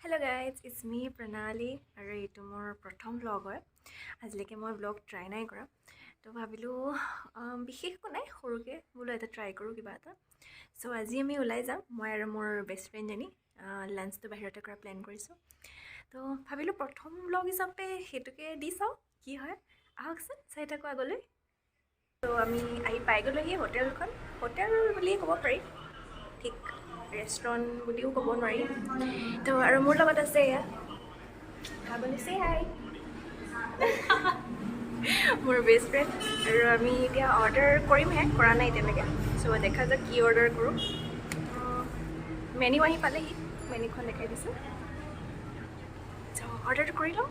Hello guys, it's me Pronali আৰু এইটো মোৰ প্ৰথম ব্লগ হয়। আজিলৈকে মই ব্লগ ট্ৰাই নাই কৰা, তো ভাবিলোঁ বিশেষ একো নাই, সৰুকৈ বোলো এটা ট্ৰাই কৰোঁ কিবা এটা। চ' আজি আমি ওলাই যাম, মই আৰু মোৰ বেষ্ট ফ্ৰেণ্ডজনী লাঞ্চটো বাহিৰতে কৰা প্লেন কৰিছোঁ। তো ভাবিলোঁ প্ৰথম ব্লগ হিচাপে সেইটোকে দি চাওঁ কি হয়। আহকচোন চাই থাকোঁ আগলৈ। তো আমি আহি পাই গ'লোহি হোটেলখন, হোটেল বুলিয়ে ক'ব পাৰি, ঠিক ৰেষ্টুৰেণ্ট বুলিও ক'ব নোৱাৰি। তো আৰু মোৰ লগত আছে এয়া খাবলৈ চে হাই মোৰ বেষ্ট ফ্ৰেণ্ড, আৰু আমি এতিয়া অৰ্ডাৰ কৰিমহে, কৰা নাই এতিয়ালৈকে। চ' দেখা যাওক কি অৰ্ডাৰ কৰোঁ। মেনু আহি পালেহি, মেনুখন দেখাই দিছোঁ। চ' অৰ্ডাৰটো কৰি লওঁ।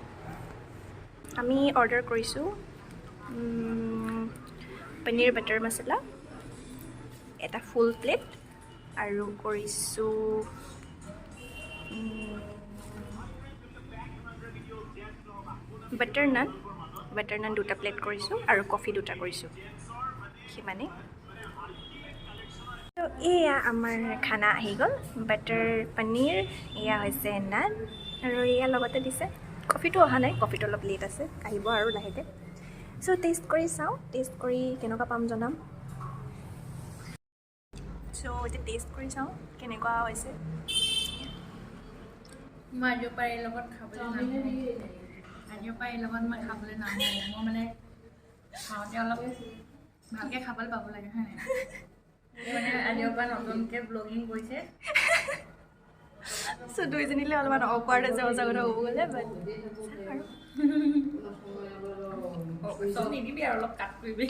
আমি অৰ্ডাৰ কৰিছোঁ পনীৰ বাটাৰ মছলা এটা ফুল প্লেট, আৰু কৰিছোঁ বাটাৰ নান দুটা প্লেট কৰিছোঁ, আৰু কফি দুটা কৰিছোঁ, সিমানেই। তো এয়া আমাৰ খানা আহি গ'ল, বাটাৰ পনীৰ, এয়া হৈছে নান, আৰু এয়া লগতে দিছে কফিটো অহা নাই, কফিটো অলপ লেট আছে, আহিব আৰু লাহেকৈ। চ' টেষ্ট কৰি চাওঁ, টেষ্ট কৰি কেনেকুৱা পাম জনাম। চ' এতিয়া টেষ্ট কৰি চাওঁ কেনেকুৱা হৈছে। মই আজিৰ পৰা এই লগত খাবলৈ নামো। মই মানে খাওঁতে অলপ ভালকৈ খাবলৈ পাব লাগে, হয় নাই? মানে আজিৰ পৰা নতুনকৈ ব্লগিং কৰিছে। চ' দুইজনীলৈ অলপমান অকৱাৰ্ড আছে সঁচা কথা ক'ব গ'লে, বাট চব নিদিবি আৰু অলপ কাট কৰিবি।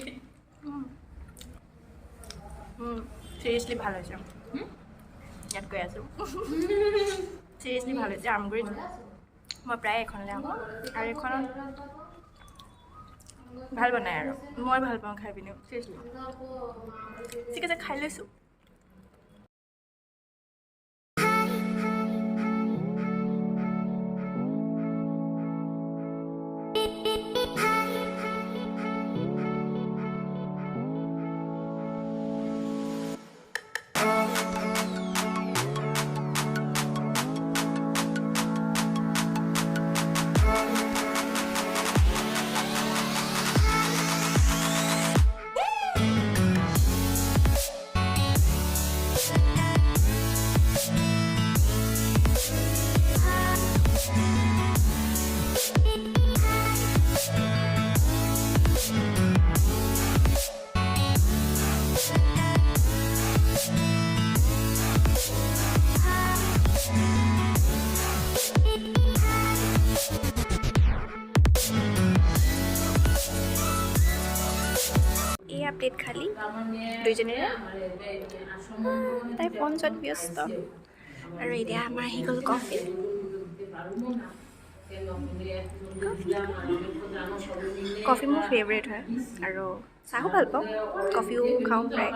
চিৰিয়াছলি ভাল হৈছে, ইয়াত গৈ আছোঁ। চিৰিয়াছলি ভাল হৈছে, আমগুৰিত মই প্ৰায় এখনলৈ আহোঁ, আৰু এখনত ভাল বনায়, আৰু মই ভাল পাওঁ খাই পিনেও। চিৰিয়াছলি ঠিক আছে, খাই লৈছোঁ। এয়া প্লেট খালি দুইজনীৰে, তাই ফোন চোৱাত ব্যস্ত। আৰু এতিয়া আমাৰ আহি গ'ল কফি। কফি মোৰ ফেভৰেট হয়, আৰু চাহো ভাল পাওঁ, কফিও খাওঁ প্ৰায়।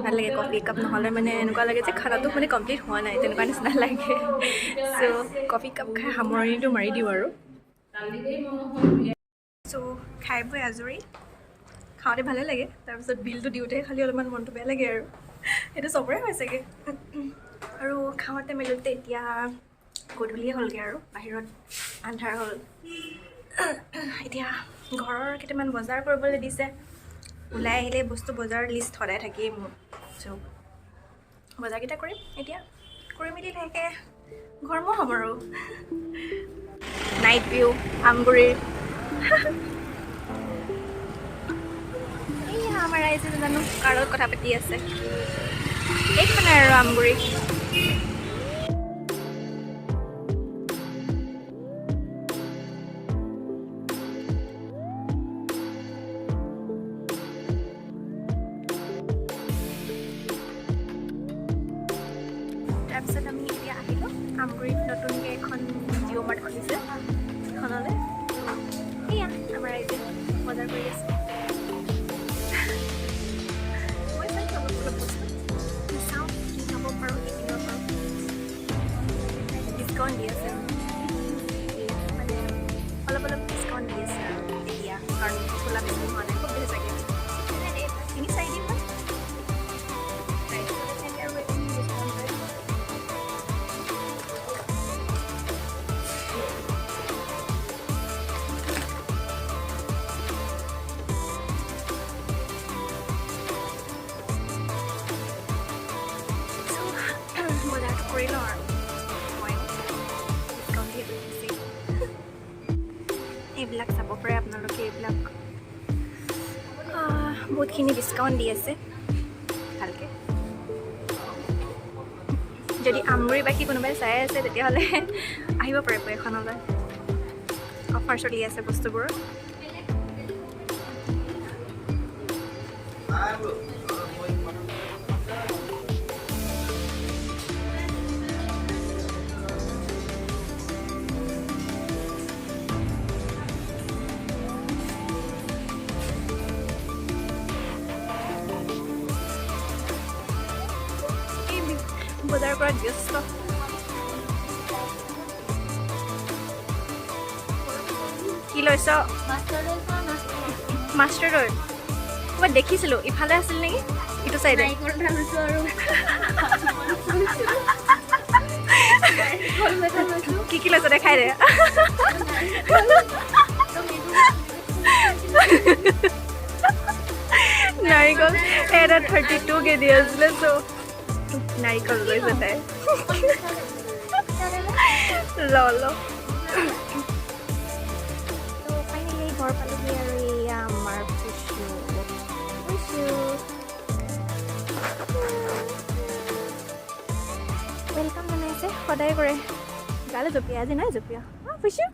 ভাল লাগে কফি একাপ নহ'লে, মানে এনেকুৱা লাগে যে খানাটো মানে কমপ্লিট হোৱা নাই, তেনেকুৱা নিচিনা লাগে। চ' কফি কাপ খাই সামৰণিটো মাৰি দিওঁ আৰু। চ' খাই বৈ আজৰি, খাওঁতে ভালে লাগে, তাৰপিছত বিলটো দিওঁতে খালি অলপমান মনটো বেয়া লাগে, আৰু সেইটো চবৰে হয় চাগে। আৰু খাওঁতে মেলোঁতে এতিয়া গধূলিয়ে হ'লগৈ, আৰু বাহিৰত আন্ধাৰ হ'ল। এতিয়া ঘৰৰ কেইটামান বজাৰ কৰিবলৈ দিছে, ওলাই আহিলে বস্তু বজাৰৰ লিষ্ট সদায় থাকেই মোৰ। চ' বজাৰকেইটা কৰিম এতিয়া, কৰি মেলি লাহেকৈ ঘৰমুৱা হ'ম আৰু। নাইট ভিউ আমগুৰিৰ। এইয়া আমাৰ ৰাইজে জানো কাৰ লগত কথা পাতি আছে, এইখনে আৰু আমগুৰি। তাৰপিছত আমি এতিয়া আহিলোঁ আমগুৰিত, নতুনকৈ এখন জিঅ' মাৰ্ট খুলিছে, সেইখনলৈ। এয়া আমাৰ ৰাইজে বজাৰ কৰি আছে। মই চাইছোঁ অলপ অলপ বস্তু, চাওঁ কি খাব পাৰোঁ, কি কিনিব পাৰোঁ। ডিছকাউণ্ট দি আছে, মানে অলপ অলপ ডিছকাউণ্ট দি আছে আৰু এতিয়া, কাৰণ খোলা বেছি হোৱা নাই, খুব বেছি চাগে 3-4 দিন হয়। বহুতখিনি ডিছকাউণ্ট দি আছে ভালকৈ। যদি আমগুৰিবাসী কোনোবাই চাই আছে তেতিয়াহ'লে আহিব পাৰিব এখনলৈ। অফাৰ চলি আছে বস্তুবোৰৰ। বজাৰ কৰাত ব্যস্ত। কি লৈছ? মাষ্টাৰ ৰ'ল ক'ৰবাত দেখিছিলোঁ, ইফালে আছিল নেকি ইটো চাইডে। কি কি লৈছ দেখাই দে। নাৰিকল এটা 32 দি আছিলে। চ' নাৰিকল লৈছে তাই। ল ফাইনেলি ঘৰ পালোহি আৰু এয়া আমাৰ ৱেলকাম বনাইছে, সদায় কৰে। গালে জঁপিয়া, আজি নাই জঁপিয়া। পুচু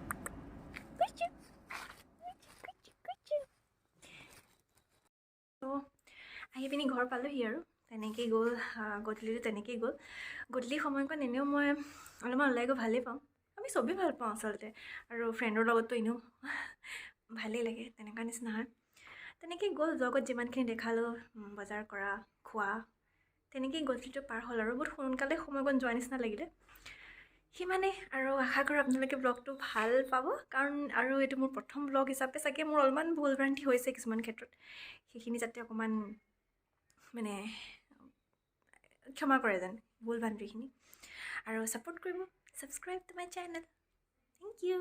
আহি পিনি ঘৰ পালোহি আৰু তেনেকেই গ'ল। গধূলিটো তেনেকেই গ'ল। গধূলি সময়কণ এনেও মই অলপমান ওলাই গৈ ভালেই পাওঁ। আমি চবেই ভাল পাওঁ আচলতে, আৰু ফ্ৰেণ্ডৰ লগততো এনেও ভালেই লাগে, তেনেকুৱা নিচিনা হয়। তেনেকেই গ'ল, জগত যিমানখিনি দেখালোঁ, বজাৰ কৰা, খোৱা, তেনেকেই গধূলিটো পাৰ হ'ল আৰু বহুত সোনকালে সময়কণ যোৱা নিচিনা লাগিলে। সিমানেই আৰু আশা কৰোঁ আপোনালোকে ব্লগটো ভাল পাব, কাৰণ আৰু এইটো মোৰ প্ৰথম ব্লগ হিচাপে চাগে মোৰ অলপমান ভুল ভ্ৰান্তি হৈছে কিছুমান ক্ষেত্ৰত। সেইখিনি যাতে অকণমান মানে ক্ষমা কৰে যেন ভুল ভ্ৰান্তিখিনি, আৰু ছাপোৰ্ট কৰিব। Subscribe to my channel. Thank U.